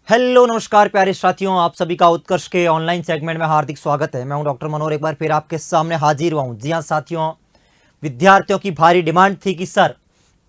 Hello नमस्कार प्यारे साथियों, आप सभी का उत्कर्ष के ऑनलाइन सेगमेंट में हार्दिक स्वागत है। मैं हूं डॉक्टर मनोहर, एक बार फिर आपके सामने हाजिर हुआ हूं। जी हां साथियों, विद्यार्थियों की भारी डिमांड थी कि सर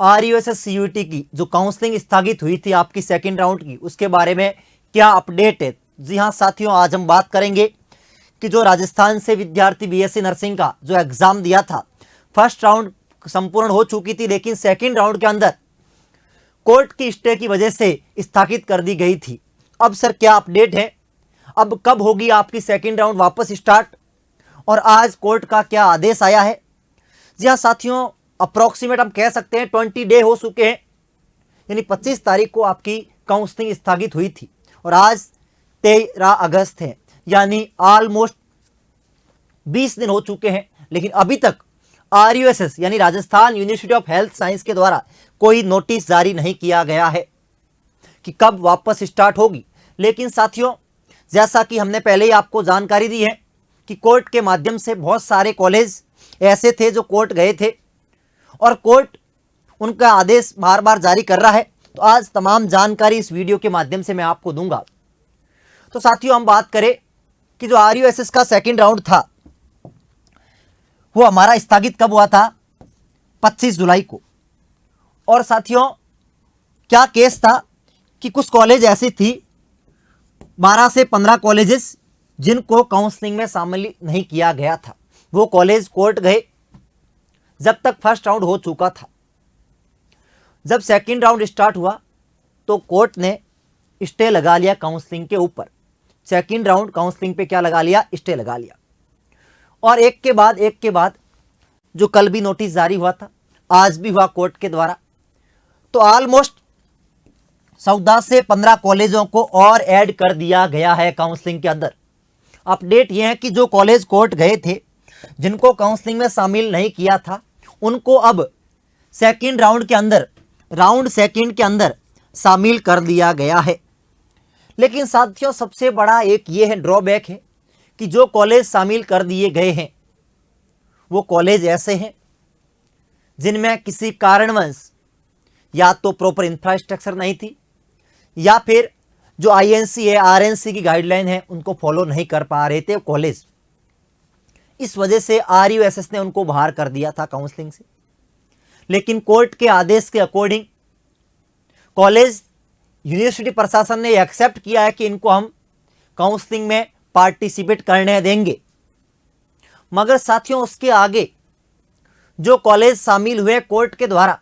आरयूएसएस सीयूईटी की जो काउंसलिंग स्थगित हुई थी आपकी सेकंड राउंड की, उसके बारे में क्या अपडेट है। जी हाँ साथियों, आज हम बात करेंगे कि जो राजस्थान से विद्यार्थी बीएससी नर्सिंग का जो एग्जाम दिया था, फर्स्ट राउंड संपूर्ण हो चुकी थी, लेकिन सेकेंड राउंड के अंदर कोर्ट की स्टे की वजह से स्थगित कर दी गई थी। अब सर क्या अपडेट है, अब कब होगी आपकी सेकेंड राउंड वापस स्टार्ट, और आज कोर्ट का क्या आदेश आया है। जी हाँ साथियों, अप्रोक्सीमेट हम कह सकते हैं 20 डे हो चुके हैं, यानी 25 तारीख को आपकी काउंसलिंग स्थगित हुई थी और आज 13 अगस्त है, यानी ऑलमोस्ट 20 दिन हो चुके हैं। लेकिन अभी तक आरयूएसएस यानी Rajasthan university of health science के द्वारा कोई नोटिस जारी नहीं किया गया है कि कब वापस स्टार्ट होगी। लेकिन साथियों, जैसा कि हमने पहले ही आपको जानकारी दी है कि कोर्ट के माध्यम से बहुत सारे कॉलेज ऐसे थे जो कोर्ट गए थे और कोर्ट उनका आदेश बार बार जारी कर रहा है। तो आज तमाम जानकारी इस वीडियो के माध्यम से मैं आपको दूंगा। तो साथियों, हम बात करें कि जो आरयूएसएस का सेकंड राउंड था वो हमारा स्थगित कब हुआ था, 25 जुलाई को। और साथियों, क्या केस था कि कुछ कॉलेज ऐसी थी, 12 से 15 कॉलेजेस जिनको काउंसलिंग में शामिल नहीं किया गया था, वो कॉलेज कोर्ट गए जब तक फर्स्ट राउंड हो चुका था। जब सेकंड राउंड स्टार्ट हुआ तो कोर्ट ने स्टे लगा लिया काउंसलिंग के ऊपर। सेकंड राउंड काउंसलिंग पे क्या लगा लिया, स्टे लगा लिया। और एक के बाद जो कल भी नोटिस जारी हुआ था, आज भी हुआ कोर्ट के द्वारा, तो ऑलमोस्ट 14 से 15 कॉलेजों को और ऐड कर दिया गया है काउंसलिंग के अंदर। अपडेट यह है कि जो कॉलेज कोर्ट गए थे, जिनको काउंसलिंग में शामिल नहीं किया था, उनको अब सेकंड राउंड के अंदर, राउंड सेकंड के अंदर शामिल कर दिया गया है। लेकिन साथियों, सबसे बड़ा एक ये है, ड्रॉबैक है कि जो कॉलेज शामिल कर दिए गए हैं वो कॉलेज ऐसे हैं जिनमें किसी कारणवश या तो प्रॉपर इंफ्रास्ट्रक्चर नहीं थी, या फिर जो आईएनसी है, आरएनसी की गाइडलाइन है, उनको फॉलो नहीं कर पा रहे थे कॉलेज। इस वजह से आरयूएसएस ने उनको बाहर कर दिया था काउंसलिंग से। लेकिन कोर्ट के आदेश के अकॉर्डिंग कॉलेज यूनिवर्सिटी प्रशासन ने एक्सेप्ट किया है कि इनको हम काउंसलिंग में पार्टिसिपेट करने देंगे। मगर साथियों, उसके आगे जो कॉलेज शामिल हुए कोर्ट के द्वारा,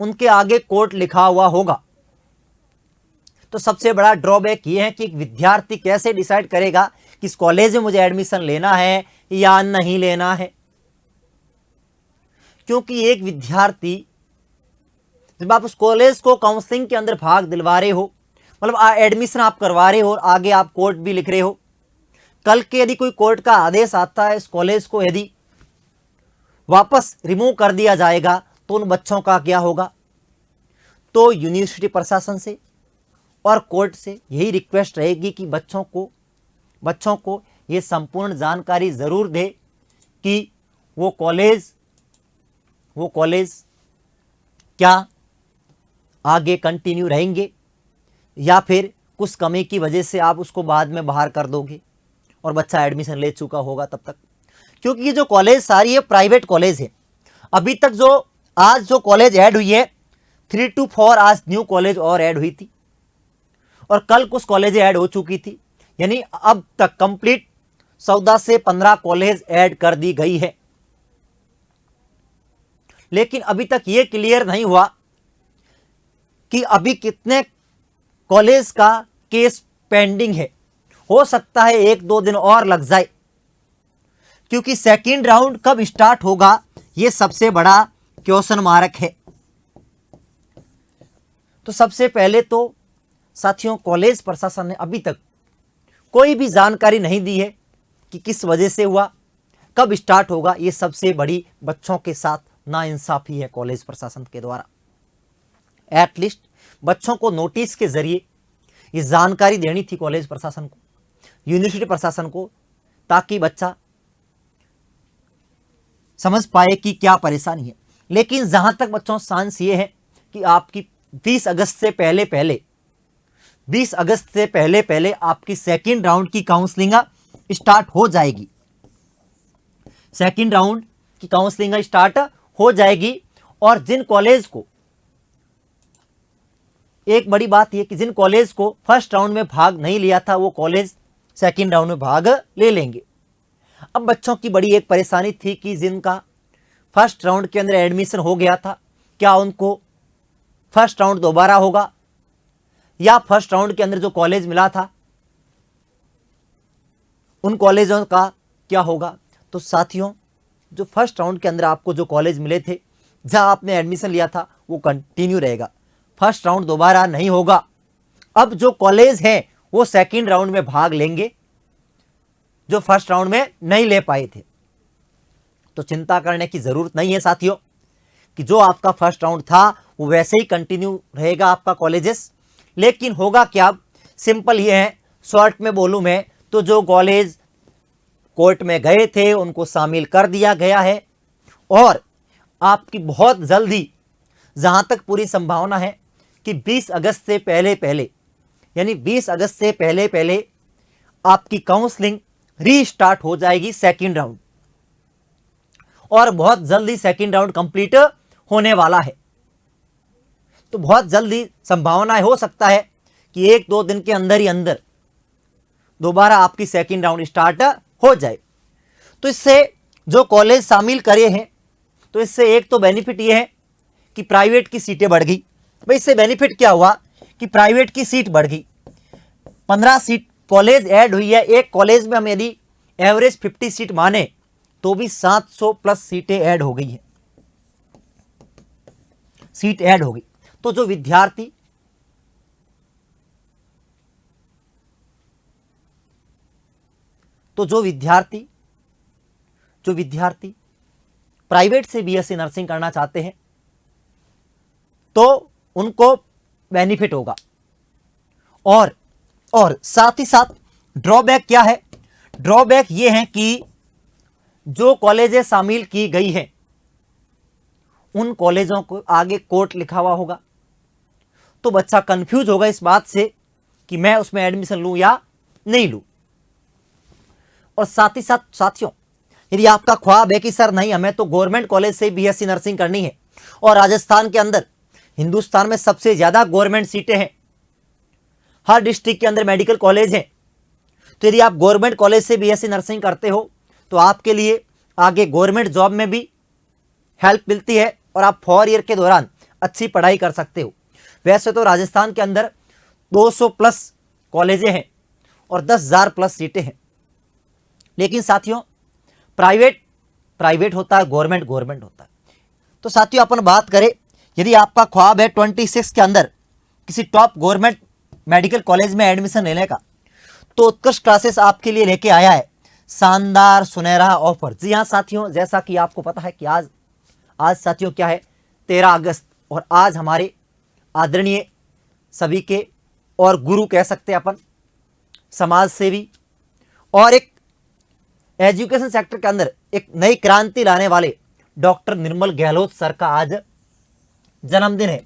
उनके आगे कोर्ट लिखा हुआ होगा। तो सबसे बड़ा ड्रॉबैक ये है कि एक विद्यार्थी कैसे डिसाइड करेगा कि इस कॉलेज में मुझे एडमिशन लेना है या नहीं लेना है। क्योंकि एक विद्यार्थी, जब आप उस कॉलेज को काउंसलिंग के अंदर भाग दिलवा रहे हो, मतलब एडमिशन आप करवा रहे हो और आगे आप कोर्ट भी लिख रहे हो, कल के यदि कोई कोर्ट का आदेश आता है, इस कॉलेज को यदि वापस रिमूव कर दिया जाएगा तो उन बच्चों का क्या होगा। तो यूनिवर्सिटी प्रशासन से और कोर्ट से यही रिक्वेस्ट रहेगी कि बच्चों को ये संपूर्ण जानकारी ज़रूर दे कि वो कॉलेज क्या आगे कंटिन्यू रहेंगे या फिर कुछ कमी की वजह से आप उसको बाद में बाहर कर दोगे और बच्चा एडमिशन ले चुका होगा तब तक। क्योंकि ये जो कॉलेज सारी है प्राइवेट कॉलेज है। अभी तक जो आज जो कॉलेज ऐड हुई है, 3 to 4 आज न्यू कॉलेज और ऐड हुई थी और कल कुछ कॉलेज ऐड हो चुकी थी, यानी अब तक कंप्लीट 14 से 15 कॉलेज ऐड कर दी गई है। लेकिन अभी तक ये क्लियर नहीं हुआ कि अभी कितने कॉलेज का केस पेंडिंग है। हो सकता है 1-2 दिन और लग जाए, क्योंकि सेकंड राउंड कब स्टार्ट होगा ये सबसे बड़ा क्वेश्चन मार्क है। तो सबसे पहले तो साथियों, कॉलेज प्रशासन ने अभी तक कोई भी जानकारी नहीं दी है कि किस वजह से हुआ, कब स्टार्ट होगा। ये सबसे बड़ी बच्चों के साथ नाइंसाफी है कॉलेज प्रशासन के द्वारा। एटलीस्ट बच्चों को नोटिस के जरिए ये जानकारी देनी थी कॉलेज प्रशासन को, यूनिवर्सिटी प्रशासन को, ताकि बच्चा समझ पाए कि क्या परेशानी है। लेकिन जहां तक बच्चों सांस ये है कि आपकी 20 अगस्त से पहले पहले 20 अगस्त से पहले पहले आपकी सेकेंड राउंड की काउंसलिंग स्टार्ट हो जाएगी। सेकेंड राउंड की काउंसलिंग स्टार्ट हो जाएगी। और जिन कॉलेज को, एक बड़ी बात यह कि जिन कॉलेज को फर्स्ट राउंड में भाग नहीं लिया था वो कॉलेज सेकेंड राउंड में भाग ले लेंगे। अब बच्चों की बड़ी एक परेशानी थी कि जिनका फर्स्ट राउंड के अंदर एडमिशन हो गया था, क्या उनको फर्स्ट राउंड दोबारा होगा, या फर्स्ट राउंड के अंदर जो कॉलेज मिला था उन कॉलेजों का क्या होगा। तो साथियों, जो फर्स्ट राउंड के अंदर आपको जो कॉलेज मिले थे, जहां आपने एडमिशन लिया था, वो कंटिन्यू रहेगा, फर्स्ट राउंड दोबारा नहीं होगा। अब जो कॉलेज हैं वो सेकेंड राउंड में भाग लेंगे जो फर्स्ट राउंड में नहीं ले पाए थे। तो चिंता करने की जरूरत नहीं है साथियों, कि जो आपका फर्स्ट राउंड था वो वैसे ही कंटिन्यू रहेगा आपका कॉलेजेस। लेकिन होगा क्या, सिंपल ये है, शॉर्ट में बोलूं मैं तो जो कॉलेज कोर्ट में गए थे उनको शामिल कर दिया गया है। और आपकी बहुत जल्दी, जहां तक पूरी संभावना है कि 20 अगस्त से पहले पहले, यानी 20 अगस्त से पहले पहले आपकी काउंसलिंग रीस्टार्ट हो जाएगी सेकेंड राउंड, और बहुत जल्दी सेकेंड राउंड कंप्लीट होने वाला है। तो बहुत जल्दी संभावना हो सकता है कि 1-2 दिन के अंदर ही अंदर दोबारा आपकी सेकेंड राउंड स्टार्ट हो जाए। तो इससे जो कॉलेज शामिल करे हैं, तो इससे एक तो बेनिफिट ये है कि प्राइवेट की सीटें बढ़ गई। भाई इससे बेनिफिट क्या हुआ कि प्राइवेट की सीट बढ़ गई, 15 सीट कॉलेज ऐड हुई है। एक कॉलेज में हम यदि एवरेज 50 सीट माने तो भी 700 प्लस सीटें ऐड हो गई है, सीट ऐड हो गई। तो जो विद्यार्थी प्राइवेट से बीएससी नर्सिंग करना चाहते हैं तो उनको बेनिफिट होगा। और साथ ही साथ ड्रॉबैक क्या है, ड्रॉबैक ये है कि जो कॉलेजें शामिल की गई हैं उन कॉलेजों को आगे कोर्ट लिखा हुआ होगा, तो बच्चा कंफ्यूज होगा इस बात से कि मैं उसमें एडमिशन लूं या नहीं लूं। और साथ ही साथ साथियों, यदि आपका ख्वाब है कि सर नहीं, हमें तो गवर्नमेंट कॉलेज से बीएससी नर्सिंग करनी है, और राजस्थान के अंदर, हिंदुस्तान में सबसे ज्यादा गवर्नमेंट सीटें हैं, हर डिस्ट्रिक्ट के अंदर मेडिकल कॉलेज हैं, तो यदि आप गवर्नमेंट कॉलेज से बीएससी नर्सिंग करते हो तो आपके लिए आगे गवर्नमेंट जॉब में भी हेल्प मिलती है और आप 4 ईयर के दौरान अच्छी पढ़ाई कर सकते हो। वैसे तो राजस्थान के अंदर 200 प्लस कॉलेजें हैं और 10,000 प्लस सीटें हैं, लेकिन साथियों प्राइवेट होता है, गवर्नमेंट होता है। तो साथियों अपन बात करें, यदि आपका ख्वाब है 26 के अंदर किसी टॉप गवर्नमेंट मेडिकल कॉलेज में एडमिशन लेने का, तो उत्कृष्ट क्लासेस आपके लिए लेके आया है शानदार सुनहरा ऑफर। जी हाँ साथियों, जैसा कि आपको पता है कि आज साथियों क्या है, 13 अगस्त, और आज हमारे आदरणीय सभी के और गुरु कह सकते हैं अपन, समाज सेवी और एक एजुकेशन सेक्टर के अंदर एक नई क्रांति लाने वाले डॉक्टर निर्मल गहलोत सर का आज जन्मदिन है।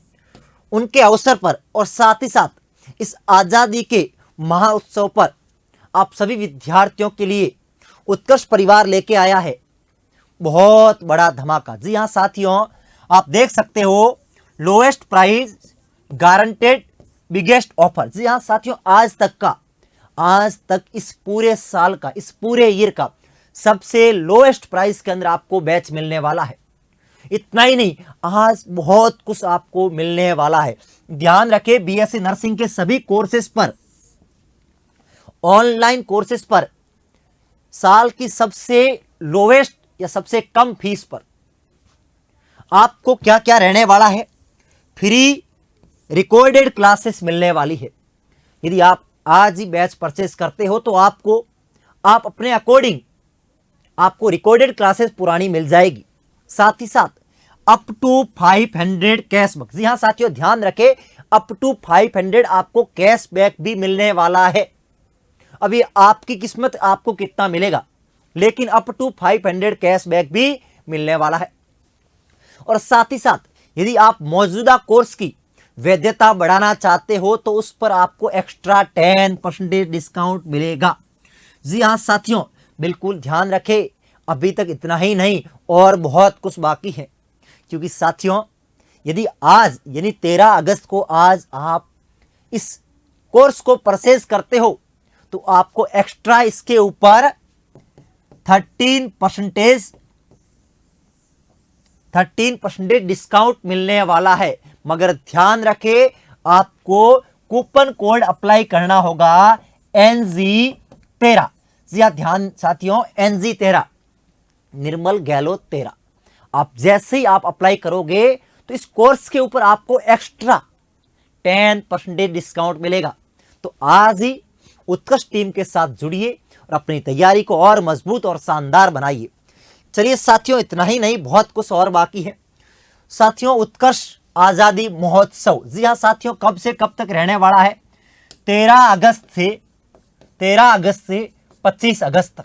उनके अवसर पर और साथ ही साथ इस आजादी के महाउत्सव पर आप सभी विद्यार्थियों के लिए उत्कृष्ट परिवार लेके आया है बहुत बड़ा धमाका। जी हाँ साथियों, आप देख सकते हो, lowest price guaranteed biggest offer. जी हाँ साथियों, आज तक इस पूरे साल का, इस पूरे ईयर का सबसे लोएस्ट प्राइस के अंदर आपको बैच मिलने वाला है। इतना ही नहीं, आज बहुत कुछ आपको मिलने वाला है। ध्यान रखें, बीएससी नर्सिंग के सभी कोर्सेज पर, ऑनलाइन कोर्सेज पर साल की सबसे लोएस्ट या सबसे कम फीस पर आपको क्या क्या रहने वाला है, फ्री रिकॉर्डेड क्लासेस मिलने वाली है। यदि आप आज ही बैच परचेस करते हो तो आप अपने अकॉर्डिंग आपको रिकॉर्डेड क्लासेस पुरानी मिल जाएगी। साथ ही साथ अप टू 500 कैशबैक। जी हाँ साथियों, ध्यान रखें, अप टू 500 आपको कैशबैक भी मिलने वाला है। अभी आपकी किस्मत आपको कितना मिलेगा, लेकिन अप टू 500 कैशबैक भी मिलने वाला है। और साथ ही साथ यदि आप मौजूदा कोर्स की वैधता बढ़ाना चाहते हो तो उस पर आपको एक्स्ट्रा 10% डिस्काउंट मिलेगा। जी हाँ साथियों, बिल्कुल ध्यान रखें, अभी तक इतना ही नहीं और बहुत कुछ बाकी है। क्योंकि साथियों, यदि आज यानी 13 अगस्त को आज आप इस कोर्स को परचेज करते हो तो आपको एक्स्ट्रा इसके ऊपर 13% डिस्काउंट मिलने वाला है। मगर ध्यान रखें, आपको कूपन कोड अप्लाई करना होगा NG13। जी हाँ ध्यान साथियों, NG13, निर्मल गहलोत 13। आप जैसे ही आप अप्लाई करोगे तो इस कोर्स के ऊपर आपको एक्स्ट्रा 10% डिस्काउंट मिलेगा। तो आज ही उत्कर्ष टीम के साथ जुड़िए और अपनी तैयारी को और मजबूत और शानदार बनाइए। चलिए साथियों, इतना ही नहीं, बहुत कुछ और बाकी है। साथियों, उत्कर्ष आजादी महोत्सव, जी हाँ साथियों, कब से कब तक रहने वाला है? 13 अगस्त से 25 अगस्त तक।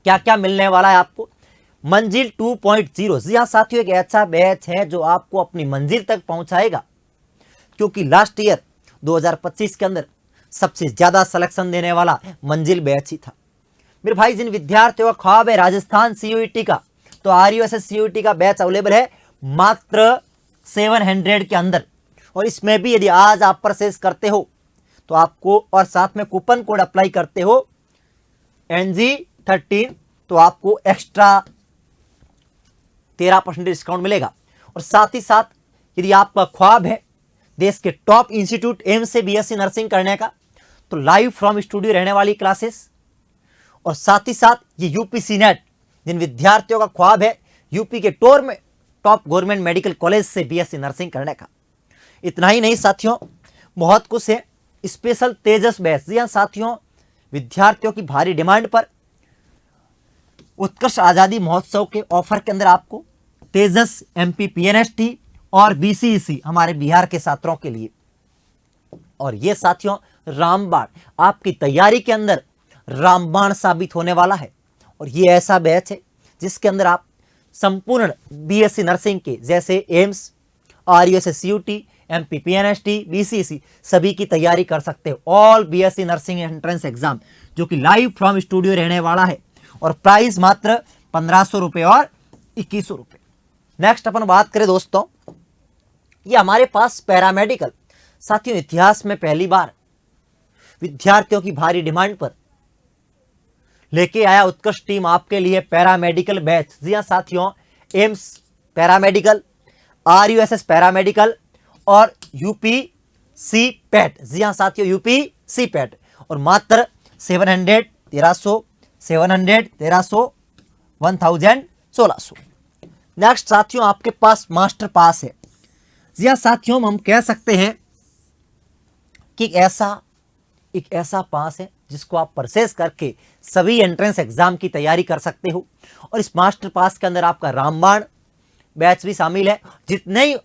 क्या क्या मिलने वाला है आपको? मंजिल 2.0, जी हाँ साथियों, एक ऐसा बैच है जो आपको अपनी मंजिल तक पहुंचाएगा। क्योंकि लास्ट ईयर 2025 के अंदर सबसे ज्यादा सिलेक्शन देने वाला मंजिल बैच ही था। मेरे भाई, जिन विद्यार्थियों का ख्वाब है राजस्थान CUET का, तो RUSS CUET का बैच अवेलेबल है मात्र 700 के अंदर। और इसमें भी यदि आज आप परचेज करते हो तो आपको, और साथ में कूपन कोड अप्लाई करते हो NG13, तो आपको एक्स्ट्रा 13% डिस्काउंट मिलेगा। और साथ ही साथ यदि आपका ख्वाब है देश के टॉप इंस्टीट्यूट एम्स से BSc नर्सिंग करने का, तो लाइव फ्रॉम स्टूडियो रहने वाली क्लासेस। और साथ ही साथ ये UPC नेट, जिन विद्यार्थियों का ख्वाब है यूपी के टॉप गवर्नमेंट मेडिकल कॉलेज से BSc नर्सिंग करने का। इतना ही नहीं साथियों, बहुत कुछ है। स्पेशल तेजस बैच, जी हाँ साथियों, विद्यार्थियों की भारी डिमांड पर उत्कर्ष आजादी महोत्सव के ऑफर के अंदर आपको तेजस MP PNST और BCEC हमारे बिहार के छात्रों के लिए। और ये साथियों रामबाण, आपकी तैयारी के अंदर रामबाण साबित होने वाला है। और ये ऐसा बैच है जिसके अंदर आप संपूर्ण BSc नर्सिंग के, जैसे AIIMS, RUSS CUET, MP PNST, BCEC, सभी की तैयारी कर सकते हो। All BSc nursing entrance exam, जो कि लाइव फ्रॉम स्टूडियो रहने वाला है। और प्राइस मात्र 1500 रुपये और 2100 रुपये। नेक्स्ट अपन बात करें दोस्तों, ये हमारे पास पैरामेडिकल। साथियों, इतिहास में पहली बार विद्यार्थियों की भारी डिमांड पर लेके आया उत्कर्ष टीम आपके लिए पैरामेडिकल बैच। जी हाँ साथियों, एम्स पैरामेडिकल, RUSS पैरामेडिकल और UPC PET। जी हाँ साथियों, UPC PET। और मात्र 700, 1300, 1600। नेक्स्ट साथियों, आपके पास मास्टर पास है। जी हाँ साथियों, हम कह सकते हैं कि एक ऐसा पास है जिसको आप परचेज करके सभी एंट्रेंस एग्जाम की तैयारी कर सकते हो। और इस मास्टर पास के अंदर आपका रामबाण बैच भी शामिल है। जितने ही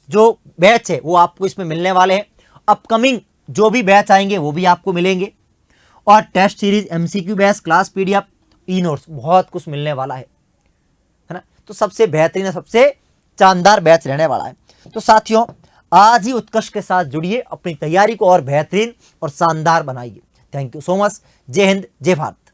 जो बैच है वो आपको इसमें मिलने वाले हैं। अपकमिंग जो भी बैच आएंगे वो भी आपको मिलेंगे। और test series, MCQ batch, class PDF, e notes, बहुत कुछ मिलने वाला है ना। तो सबसे बेहतरीन, सबसे शानदार बैच रहने वाला है। तो साथियों, आज ही उत्कर्ष के साथ जुड़िए, अपनी तैयारी को और बेहतरीन और शानदार बनाइए। Thank you so much. जय हिंद, जय भारत।